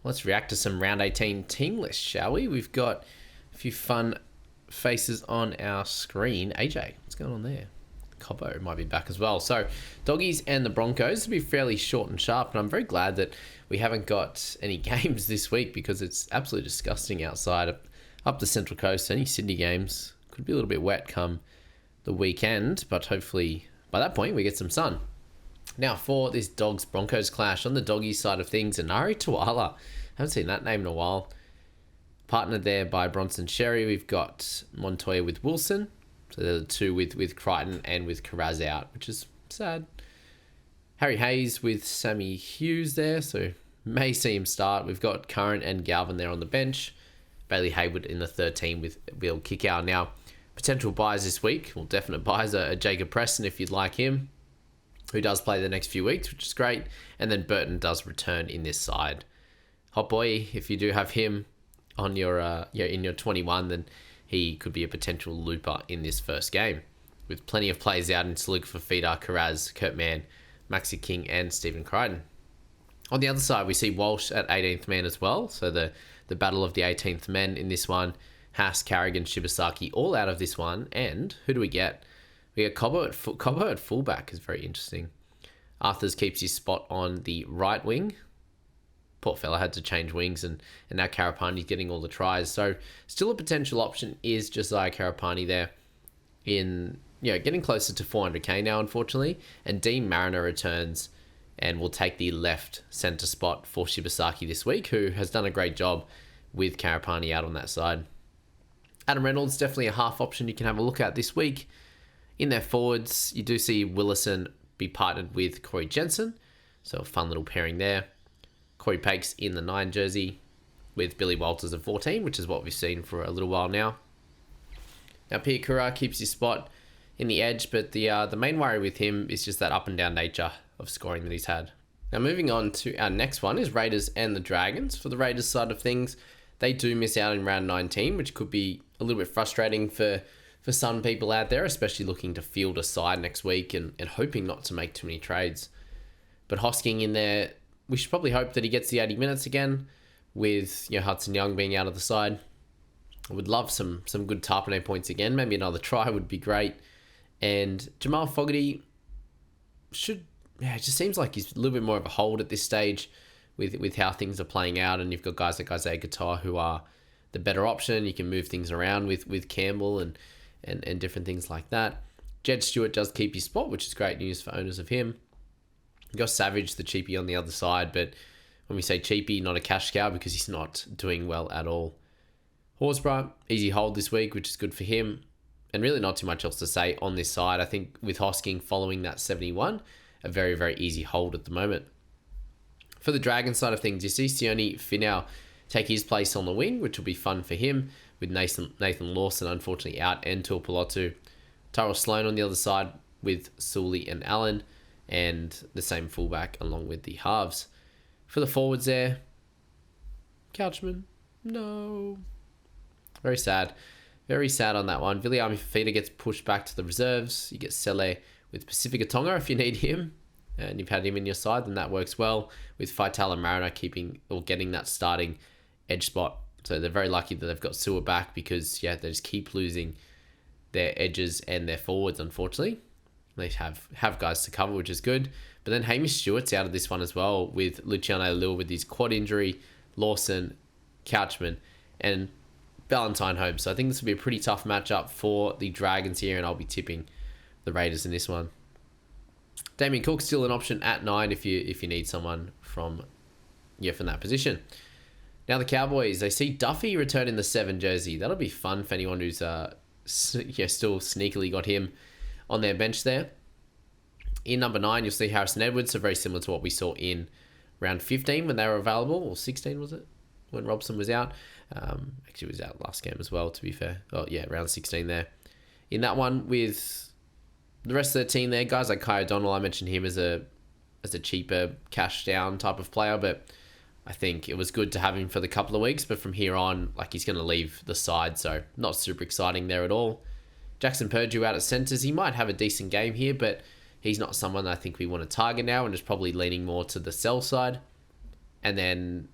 Let's react to some round 18 team lists, shall we? We've got a few fun faces on our screen. AJ, what's going on there? Cobbo might be back as well. So, Doggies and the Broncos will be fairly short and sharp, and I'm very glad that we haven't got any games this week because it's absolutely disgusting outside up the Central Coast. Any Sydney games could be a little bit wet come the weekend, but hopefully by that point we get some sun. Now, for this Dogs-Broncos clash, on the Doggies side of things, Anari Tuala. Haven't seen that name in a while. Partnered there by Bronson Sherry. We've got Montoya with Wilson. So they're the two with Crichton and with Carraz out, which is sad. Harry Hayes with Sammy Hughes there, so may see him start. We've got Curran and Galvin there on the bench. Bailey Hayward in the 13 with Bill Kickout. Now, potential buys this week, well, definite buys are Jacob Preston if you'd like him, who does play the next few weeks, which is great. And then Burton does return in this side. Hot Boy, if you do have him on your in your 21, then he could be a potential looper in this first game. With plenty of plays out in Saluk Fafita, Carraz, Kurt Mann, Maxi King, and Stephen Crichton. On the other side, we see Walsh at 18th man as well. So the battle of the 18th men in this one. Haas, Carrigan, Shibasaki all out of this one. And who do we get? We get Cobbo at fullback is very interesting. Arthurs keeps his spot on the right wing. Poor fella had to change wings, and now Karapani's getting all the tries. So still a potential option is Josiah Karapani there in, getting closer to 400k now, unfortunately. And Dean Mariner returns and will take the left centre spot for Shibasaki this week, who has done a great job with Karapani out on that side. Adam Reynolds, definitely a half option you can have a look at this week. In their forwards, you do see Willison be partnered with Corey Jensen. So a fun little pairing there. Corey Pakes in the 9 jersey with Billy Walters at 14, which is what we've seen for a little while now. Now, Pia Kura keeps his spot in the edge, but the main worry with him is just that up and down nature of scoring that he's had. Now, moving on to our next one is Raiders and the Dragons. For the Raiders side of things, they do miss out in round 19, which could be a little bit frustrating for some people out there, especially looking to field a side next week and hoping not to make too many trades. But Hosking in there, we should probably hope that he gets the 80 minutes again with Hudson Young being out of the side. I would love some good Tarpanay points again. Maybe another try would be great. And Jamal Fogarty it just seems like he's a little bit more of a hold at this stage with how things are playing out. And you've got guys like Isaiah Guitar who are the better option. You can move things around with Campbell and different things like that. Jed Stewart does keep his spot, which is great news for owners of him. You got Savage, the cheapie on the other side, but when we say cheapie, not a cash cow because he's not doing well at all. Horsburgh, easy hold this week, which is good for him. And really not too much else to say on this side. I think with Hosking following that 71, a very, very easy hold at the moment. For the Dragon side of things, you see Sione Finau take his place on the wing, which will be fun for him, with Nathan Lawson unfortunately out and Tuipulotu. Tyrell Sloan on the other side with Sully and Allen, and the same fullback along with the halves. For the forwards there, Couchman, no. Very sad. Very sad on that one. Viliami Fafita gets pushed back to the reserves. You get Sele with Pacifica Tonga if you need him, and you've had him in your side, then that works well. With Faitala Mariner getting that starting edge spot. So they're very lucky that they've got Sewer back because, they just keep losing their edges and their forwards, unfortunately. They have guys to cover, which is good. But then Hamish Stewart's out of this one as well with Luciano Lille with his quad injury, Lawson, Couchman, and Valentine Holmes. So I think this will be a pretty tough matchup for the Dragons here, and I'll be tipping the Raiders in this one. Damien Cook's still an option at 9 if you need someone from that position. Now the Cowboys, they see Duffy return in the 7 jersey. That'll be fun for anyone who's still sneakily got him on their bench there. In number 9, you'll see Harrison Edwards, so very similar to what we saw in round 15 when they were available, or 16 was it, when Robson was out. Actually, it was out last game as well, to be fair. Oh, yeah, round 16 there. In that one, with the rest of the team there, guys like Kai O'Donnell, I mentioned him as a cheaper cash down type of player, but I think it was good to have him for the couple of weeks, but from here on, he's going to leave the side, so not super exciting there at all. Jackson Purdue out at centres. He might have a decent game here, but he's not someone that I think we want to target now and is probably leaning more to the sell side. And then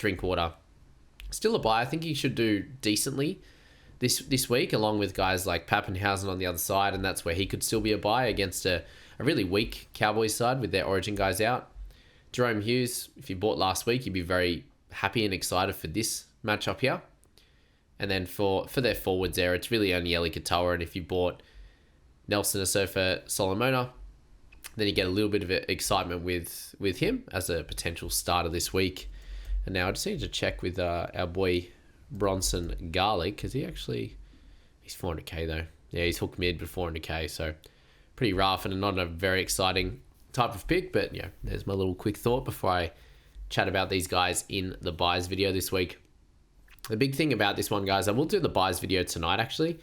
Drinkwater. Still a buy. I think he should do decently this week, along with guys like Pappenhausen on the other side, and that's where he could still be a buy against a really weak Cowboys side with their Origin guys out. Jerome Hughes, if you bought last week, you'd be very happy and excited for this matchup here. And then for their forwards there, it's really only Eli Katoa, and if you bought Nelson Asofa Solomona, then you get a little bit of excitement with him as a potential starter this week. And now I just need to check with our boy Bronson Garlic, because he's 400k though. Yeah, he's hook mid but 400k, so pretty rough and not a very exciting type of pick. But yeah, there's my little quick thought before I chat about these guys in the buys video this week. The big thing about this one, guys, I will do the buys video tonight actually,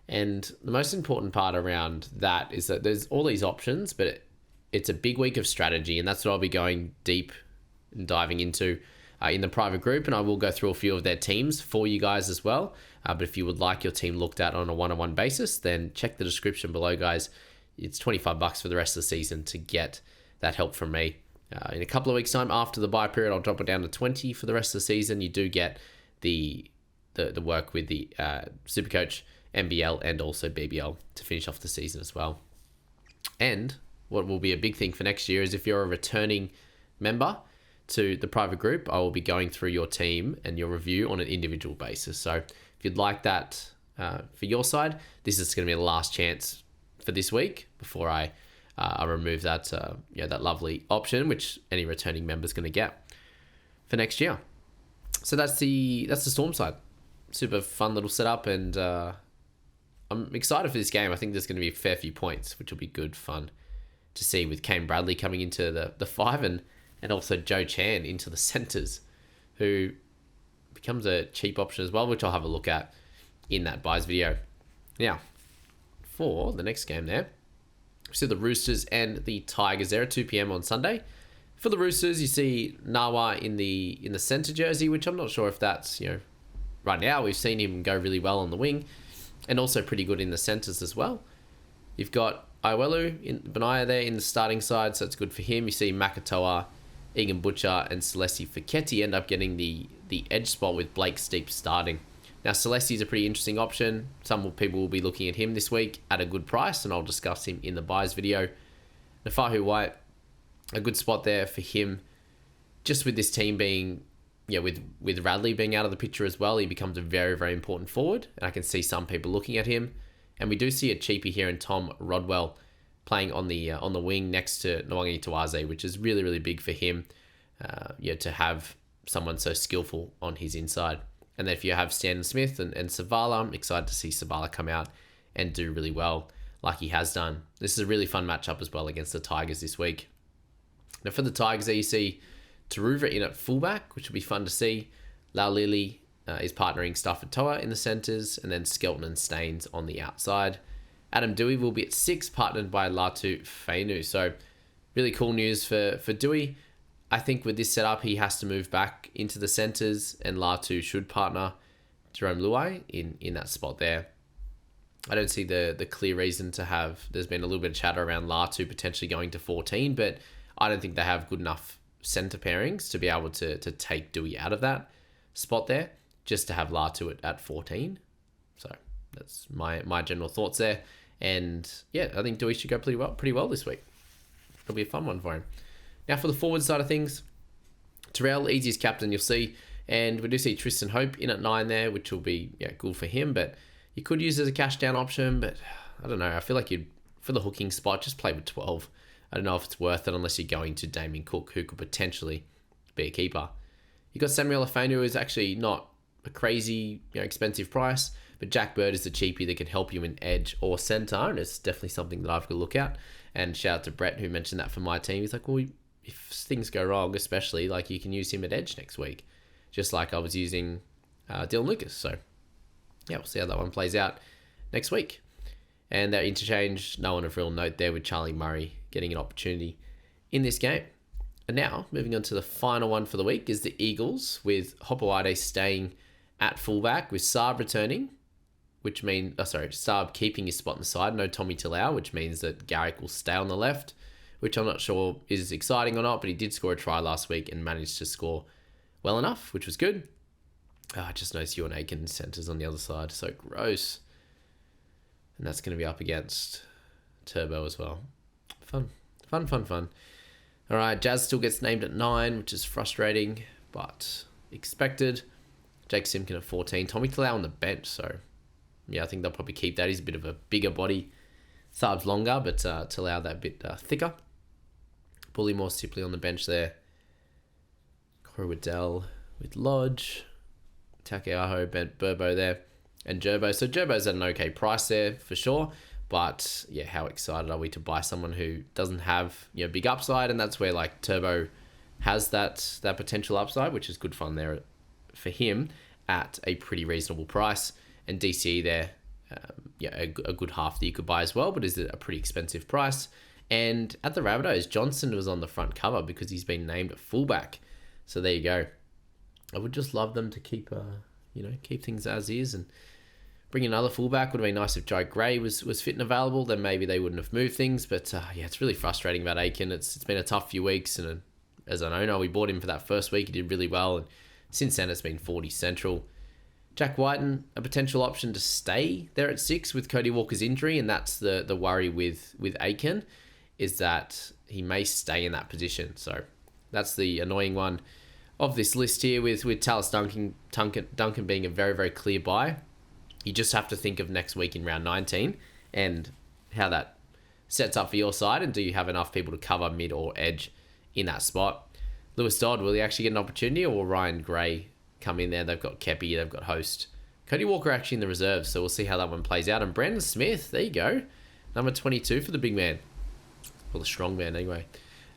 and the most important part around that is that there's all these options, but it's a big week of strategy, and that's what I'll be going deep and diving into in the private group, and I will go through a few of their teams for you guys as well. But if you would like your team looked at on a one-on-one basis, then check the description below, guys. It's $25 for the rest of the season to get that help from me. In a couple of weeks' time, after the buy period, I'll drop it down to 20 for the rest of the season. You do get the work with the Supercoach, NBL, and also BBL to finish off the season as well. And what will be a big thing for next year is if you're a returning member to the private group, I will be going through your team and your review on an individual basis. So if you'd like that for your side, this is going to be the last chance for this week before I remove that that lovely option, which any returning member is going to get for next year. So that's the Storm side. Super fun little setup, and I'm excited for this game. I think there's going to be a fair few points, which will be good fun to see, with Kane Bradley coming into the 5 and also Joe Chan into the centres, who becomes a cheap option as well, which I'll have a look at in that buys video. Now, for the next game there, we see the Roosters and the Tigers there at 2 p.m. on Sunday. For the Roosters, you see Nawa in the centre jersey, which I'm not sure if that's, right now we've seen him go really well on the wing, and also pretty good in the centres as well. You've got Iwelu in Benaya there in the starting side, so it's good for him. You see Makatoa, Egan Butcher, and Celeste Fiketti end up getting the edge spot with Blake Steep starting. Now, Celeste's a pretty interesting option. Some people will be looking at him this week at a good price, and I'll discuss him in the buys video. Nafahu White, a good spot there for him. Just with this team being, with Radley being out of the picture as well, he becomes a very, very important forward, and I can see some people looking at him. And we do see a cheapie here in Tom Rodwell playing on the wing next to Nwangi Tawaze, which is really, really big for him, to have someone so skillful on his inside. And then if you have Stan Smith and Savala, I'm excited to see Savala come out and do really well like he has done. This is a really fun matchup as well against the Tigers this week. Now for the Tigers there, you see Taruva in at fullback, which will be fun to see. Lau Lili is partnering Stafford Toa in the centres, and then Skelton and Staines on the outside. Adam Dewey will be at 6, partnered by Latu Fainu. So really cool news for Dewey. I think with this setup, he has to move back into the centres, and Latu should partner Jerome Luai in that spot there. I don't see the clear reason to have. There's been a little bit of chatter around Latu potentially going to 14, but I don't think they have good enough centre pairings to be able to take Dewey out of that spot there, just to have Latu at 14. So that's my general thoughts there. And yeah, I think Dewey should go pretty well this week. It'll be a fun one for him. Now for the forward side of things, Terrell, easiest captain you'll see. And we do see Tristan Hope in at 9 there, which will be good for him. But you could use it as a cash down option, but I don't know. I feel like for the hooking spot, just play with 12. I don't know if it's worth it unless you're going to Damien Cook, who could potentially be a keeper. You've got Samuel Afenu, who is actually not a crazy expensive price, but Jack Bird is the cheapie that can help you in edge or centre, and it's definitely something that I've got to look at. And shout out to Brett, who mentioned that for my team. He's like, well, if things go wrong, especially, like, you can use him at edge next week, just like I was using Dylan Lucas. So yeah, we'll see how that one plays out next week. And that interchange, no one of real note there, with Charlie Murray getting an opportunity in this game. And now, moving on to the final one for the week, is the Eagles, with Hopewade staying at fullback, with Saab returning, which means, Saab keeping his spot on the side, no Tommy Talau, which means that Garrick will stay on the left, which I'm not sure is exciting or not, but he did score a try last week and managed to score well enough, which was good. I just noticed you and Aiken centers on the other side. So gross. And that's going to be up against Turbo as well. Fun. All right, Jazz still gets named at 9, which is frustrating, but expected. Jake Simkin at 14. Tommy Talau on the bench, so yeah, I think they'll probably keep that. He's a bit of a bigger body. Saab's longer, but Talau that bit thicker. Bullymore Sipley on the bench there. Corey Waddell with Lodge. Takeaho, Burbo there, and Gerbo. So Gerbo's at an okay price there for sure. But yeah, how excited are we to buy someone who doesn't have big upside? And that's where like Turbo has that potential upside, which is good fun there for him at a pretty reasonable price. And DCE there, a good half that you could buy as well, but is a pretty expensive price. And at the Rabbitohs, Johnson was on the front cover because he's been named a fullback. So there you go. I would just love them to keep things as is and bring another fullback. Would have been nice if Joe Gray was fit and available. Then maybe they wouldn't have moved things. But it's really frustrating about Aiken. It's been a tough few weeks, and as an owner, we bought him for that first week. He did really well, and since then it's been 40 central. Jack Whiten, a potential option to stay there at 6 with Cody Walker's injury, and that's the worry with Aiken, is that he may stay in that position. So that's the annoying one of this list here with Tallis Duncan being a very, very clear buy. You just have to think of next week in round 19 and how that sets up for your side, and do you have enough people to cover mid or edge in that spot. Lewis Dodd, will he actually get an opportunity, or will Ryan Gray come in there? They've got Kepi, they've got Host. Cody Walker actually in the reserves, so we'll see how that one plays out. And Brandon Smith, there you go. Number 22 for the big man. Well, the strong man anyway.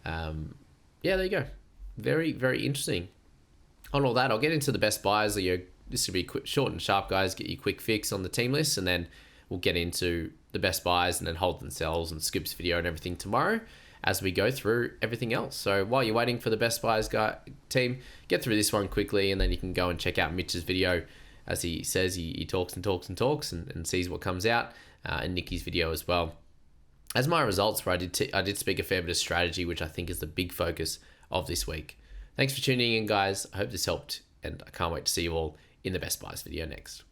There you go. Very, very interesting. On all that, I'll get into the best buys. This will be quick, short and sharp, guys. Get you quick fix on the team list, and then we'll get into the best buys and then hold and sells and Scoop's video and everything tomorrow as we go through everything else. So while you're waiting for the best buys team, get through this one quickly, and then you can go and check out Mitch's video. As he says, he talks and sees what comes out, and Nikki's video as well. As my results, where I did speak a fair bit of strategy, which I think is the big focus of this week. Thanks for tuning in, guys. I hope this helped, and I can't wait to see you all in the best buys video next.